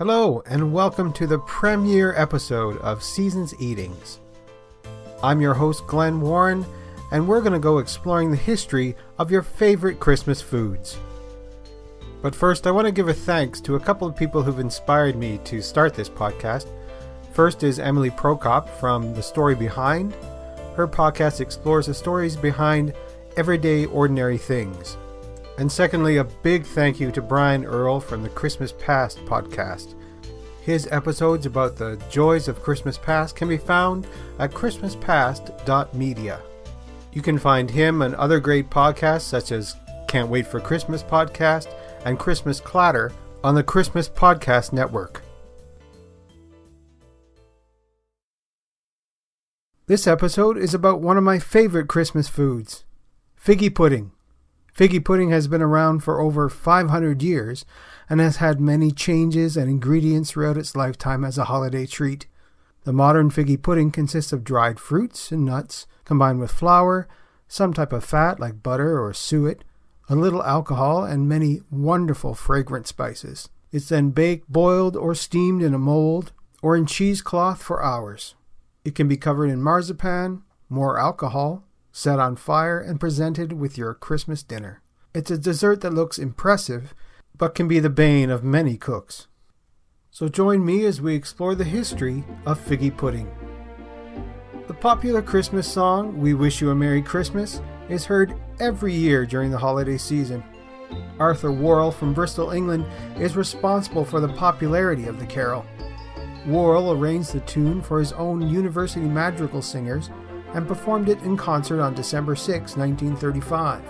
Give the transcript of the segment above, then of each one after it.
Hello, and welcome to the premiere episode of Season's Eatings. I'm your host, Glenn Warren, and we're going to go exploring the history of your favorite Christmas foods. But first, I want to give a thanks to a couple of people who've inspired me to start this podcast. First is Emily Prokop from The Story Behind. Her podcast explores the stories behind everyday, ordinary things. And secondly, a big thank you to Brian Earl from the Christmas Past podcast. His episodes about the joys of Christmas Past can be found at christmaspast.media. You can find him and other great podcasts such as Can't Wait for Christmas podcast and Christmas Clatter on the Christmas Podcast Network. This episode is about one of my favorite Christmas foods, figgy pudding. Figgy pudding has been around for over 500 years and has had many changes and ingredients throughout its lifetime as a holiday treat. The modern figgy pudding consists of dried fruits and nuts combined with flour, some type of fat like butter or suet, a little alcohol, and many wonderful fragrant spices. It's then baked, boiled, or steamed in a mold or in cheesecloth for hours. It can be covered in marzipan, more alcohol, set on fire, and presented with your Christmas dinner. It's a dessert that looks impressive, but can be the bane of many cooks. So join me as we explore the history of figgy pudding. The popular Christmas song, We Wish You a Merry Christmas, is heard every year during the holiday season. Arthur Worrell from Bristol, England, is responsible for the popularity of the carol. Worrell arranged the tune for his own university madrigal singers and performed it in concert on December 6, 1935.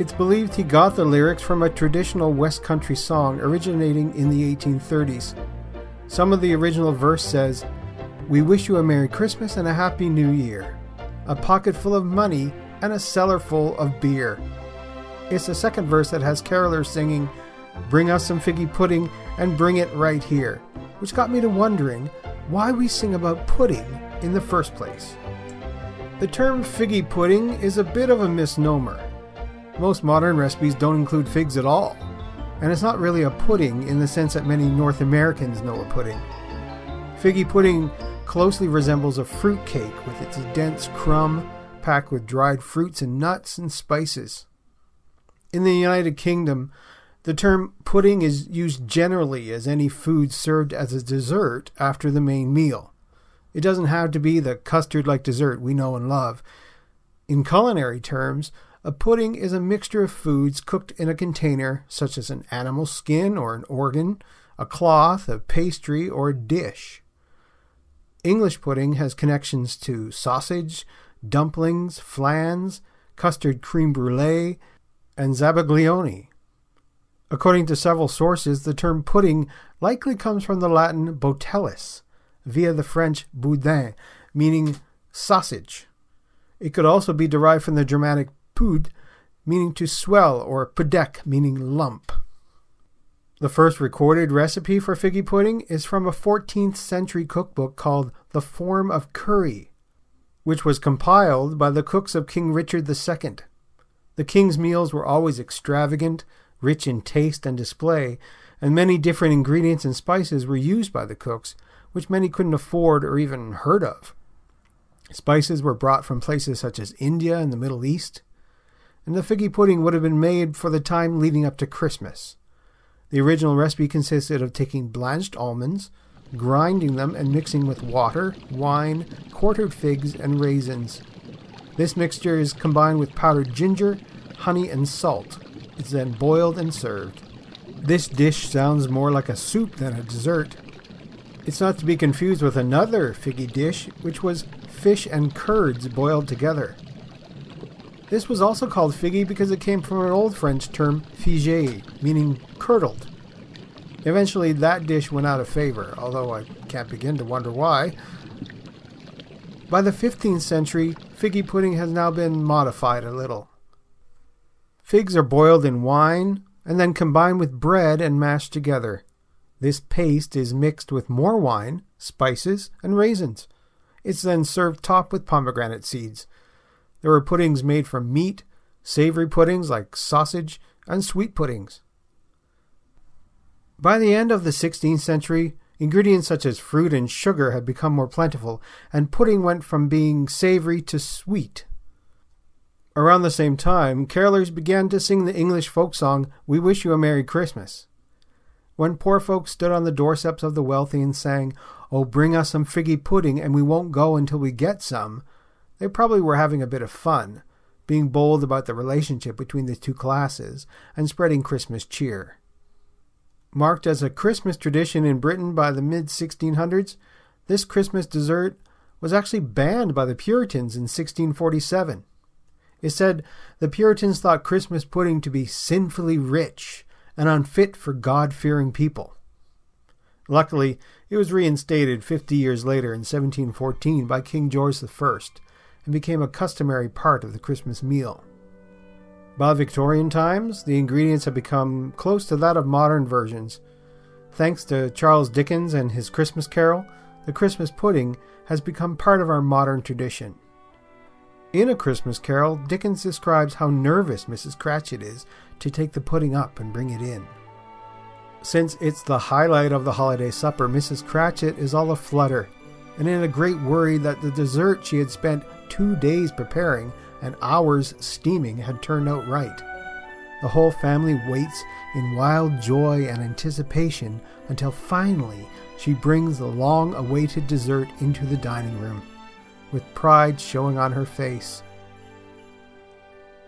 It's believed he got the lyrics from a traditional West Country song originating in the 1830s. Some of the original verse says, "We wish you a Merry Christmas and a Happy New Year, a pocket full of money and a cellar full of beer." It's the second verse that has carolers singing, "Bring us some figgy pudding and bring it right here," which got me to wondering why we sing about pudding in the first place. The term figgy pudding is a bit of a misnomer. Most modern recipes don't include figs at all, and it's not really a pudding in the sense that many North Americans know a pudding. Figgy pudding closely resembles a fruit cake with its dense crumb packed with dried fruits and nuts and spices. In the United Kingdom, the term pudding is used generally as any food served as a dessert after the main meal. It doesn't have to be the custard-like dessert we know and love. In culinary terms, a pudding is a mixture of foods cooked in a container, such as an animal skin or an organ, a cloth, a pastry, or a dish. English pudding has connections to sausage, dumplings, flans, custard creme brulee, and zabaglione. According to several sources, the term pudding likely comes from the Latin botellis, via the French boudin, meaning sausage. It could also be derived from the Germanic pud, meaning to swell, or pudek, meaning lump. The first recorded recipe for figgy pudding is from a 14th century cookbook called The Form of Curry, which was compiled by the cooks of King Richard II. The king's meals were always extravagant, rich in taste and display, and many different ingredients and spices were used by the cooks, which many couldn't afford or even heard of. Spices were brought from places such as India and the Middle East, and the figgy pudding would have been made for the time leading up to Christmas. The original recipe consisted of taking blanched almonds, grinding them and mixing with water, wine, quartered figs, and raisins. This mixture is combined with powdered ginger, honey, and salt. It's then boiled and served. This dish sounds more like a soup than a dessert. It's not to be confused with another figgy dish, which was fish and curds boiled together. This was also called figgy because it came from an old French term figé, meaning curdled. Eventually that dish went out of favor, although I can't begin to wonder why. By the 15th century, figgy pudding has now been modified a little. Figs are boiled in wine and then combined with bread and mashed together. This paste is mixed with more wine, spices, and raisins. It's then served topped with pomegranate seeds. There are puddings made from meat, savory puddings like sausage, and sweet puddings. By the end of the 16th century, ingredients such as fruit and sugar had become more plentiful, and pudding went from being savory to sweet. Around the same time, carolers began to sing the English folk song, "We Wish You a Merry Christmas." When poor folks stood on the doorsteps of the wealthy and sang, "Oh, bring us some figgy pudding and we won't go until we get some," they probably were having a bit of fun, being bold about the relationship between the two classes and spreading Christmas cheer. Marked as a Christmas tradition in Britain by the mid-1600s, this Christmas dessert was actually banned by the Puritans in 1647. It said the Puritans thought Christmas pudding to be sinfully rich and unfit for God-fearing people. Luckily, it was reinstated 50 years later in 1714 by King George I and became a customary part of the Christmas meal. By Victorian times, the ingredients had become close to that of modern versions. Thanks to Charles Dickens and his Christmas Carol, the Christmas pudding has become part of our modern tradition. In A Christmas Carol, Dickens describes how nervous Mrs. Cratchit is to take the pudding up and bring it in. Since it's the highlight of the holiday supper, Mrs. Cratchit is all aflutter and in a great worry that the dessert she had spent 2 days preparing and hours steaming had turned out right. The whole family waits in wild joy and anticipation until finally she brings the long-awaited dessert into the dining room, with pride showing on her face.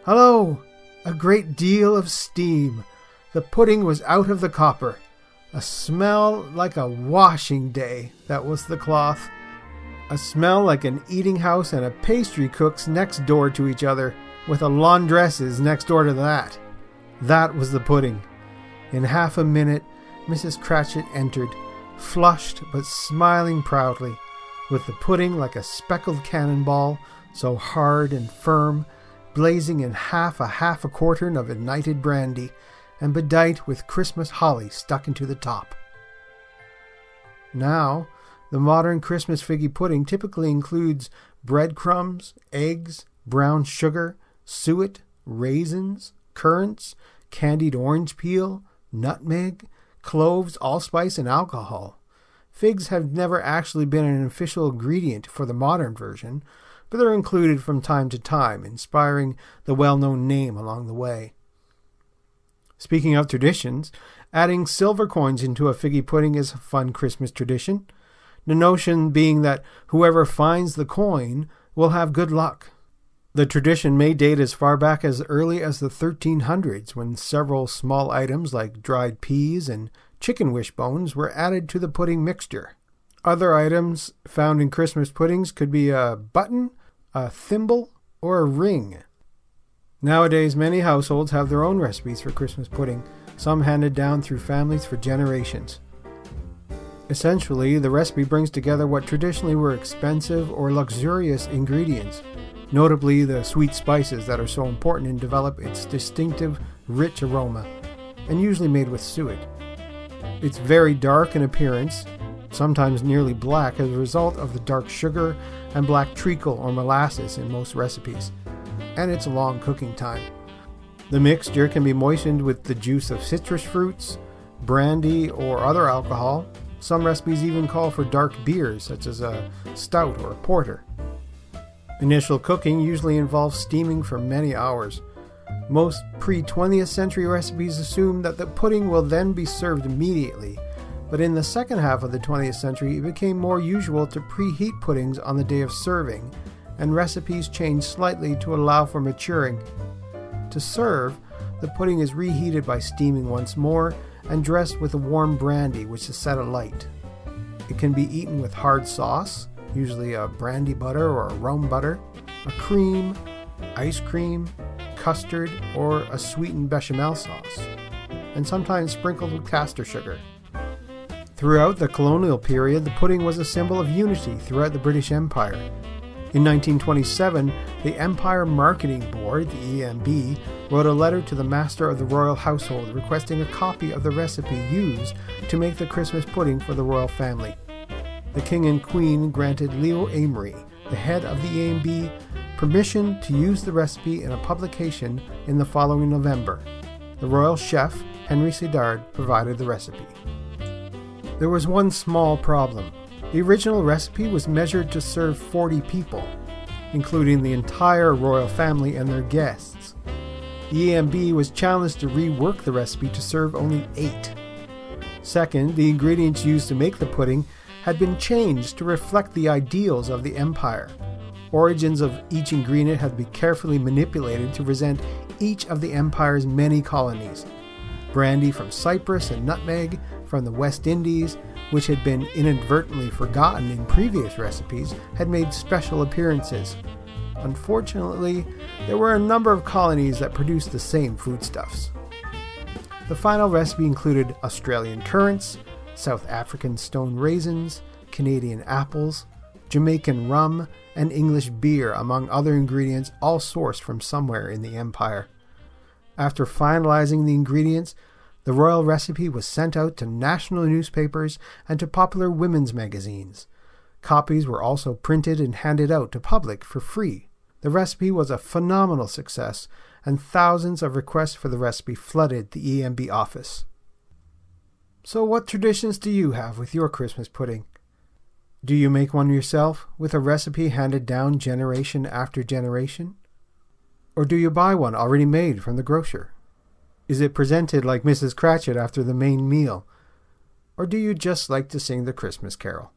"Hello! A great deal of steam. The pudding was out of the copper. A smell like a washing day," that was the cloth. "A smell like an eating house and a pastry cook's next door to each other, with a laundress's next door to that." That was the pudding. In half a minute, Mrs. Cratchit entered, flushed but smiling proudly, with the pudding like a speckled cannonball, so hard and firm, blazing in half a quartern of ignited brandy, and bedight with Christmas holly stuck into the top. Now, the modern Christmas figgy pudding typically includes breadcrumbs, eggs, brown sugar, suet, raisins, currants, candied orange peel, nutmeg, cloves, allspice, and alcohol. Figs have never actually been an official ingredient for the modern version, but they're included from time to time, inspiring the well-known name along the way. Speaking of traditions, adding silver coins into a figgy pudding is a fun Christmas tradition. The notion being that whoever finds the coin will have good luck. The tradition may date as far back as early as the 1300s, when several small items like dried peas and chicken wishbones were added to the pudding mixture. Other items found in Christmas puddings could be a button, a thimble, or a ring. Nowadays, many households have their own recipes for Christmas pudding, some handed down through families for generations. Essentially, the recipe brings together what traditionally were expensive or luxurious ingredients, notably the sweet spices that are so important and develop its distinctive, rich aroma, and usually made with suet. It's very dark in appearance, sometimes nearly black as a result of the dark sugar and black treacle or molasses in most recipes, and it's a long cooking time. The mixture can be moistened with the juice of citrus fruits, brandy, or other alcohol. Some recipes even call for dark beers, such as a stout or a porter. Initial cooking usually involves steaming for many hours. Most pre-20th century recipes assume that the pudding will then be served immediately, but in the second half of the 20th century it became more usual to preheat puddings on the day of serving, and recipes changed slightly to allow for maturing. To serve, the pudding is reheated by steaming once more and dressed with a warm brandy which is set alight. It can be eaten with hard sauce, usually a brandy butter or a rum butter, a cream, ice cream, custard, or a sweetened bechamel sauce, and sometimes sprinkled with caster sugar. Throughout the colonial period, the pudding was a symbol of unity throughout the British Empire. In 1927, the Empire Marketing Board, the EMB, wrote a letter to the Master of the Royal Household requesting a copy of the recipe used to make the Christmas pudding for the royal family. The King and Queen granted Leo Amory, the head of the EMB, permission to use the recipe in a publication in the following November. The royal chef, Henry Sedard provided the recipe. There was one small problem. The original recipe was measured to serve 40 people, including the entire royal family and their guests. The EMB was challenged to rework the recipe to serve only 8. Second, the ingredients used to make the pudding had been changed to reflect the ideals of the empire. Origins of each ingredient had to be carefully manipulated to present each of the empire's many colonies. Brandy from Cyprus and nutmeg from the West Indies, which had been inadvertently forgotten in previous recipes, had made special appearances. Unfortunately, there were a number of colonies that produced the same foodstuffs. The final recipe included Australian currants, South African stone raisins, Canadian apples, Jamaican rum, and English beer, among other ingredients, all sourced from somewhere in the empire. After finalizing the ingredients, the royal recipe was sent out to national newspapers and to popular women's magazines. Copies were also printed and handed out to public for free. The recipe was a phenomenal success, and thousands of requests for the recipe flooded the EMB office. So what traditions do you have with your Christmas pudding? Do you make one yourself with a recipe handed down generation after generation? Or do you buy one already made from the grocer? Is it presented like Mrs. Cratchit after the main meal? Or do you just like to sing the Christmas carol?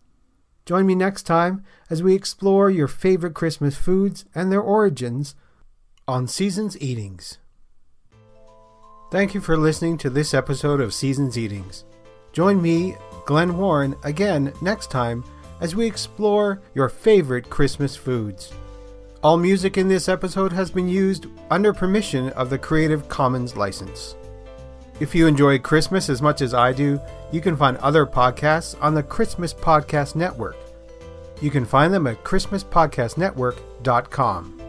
Join me next time as we explore your favorite Christmas foods and their origins on Seasons Eatings. Thank you for listening to this episode of Seasons Eatings. Join me, Glenn Warren, again next time as we explore your favorite Christmas foods. All music in this episode has been used under permission of the Creative Commons license. If you enjoy Christmas as much as I do, you can find other podcasts on the Christmas Podcast Network. You can find them at christmaspodcastnetwork.com.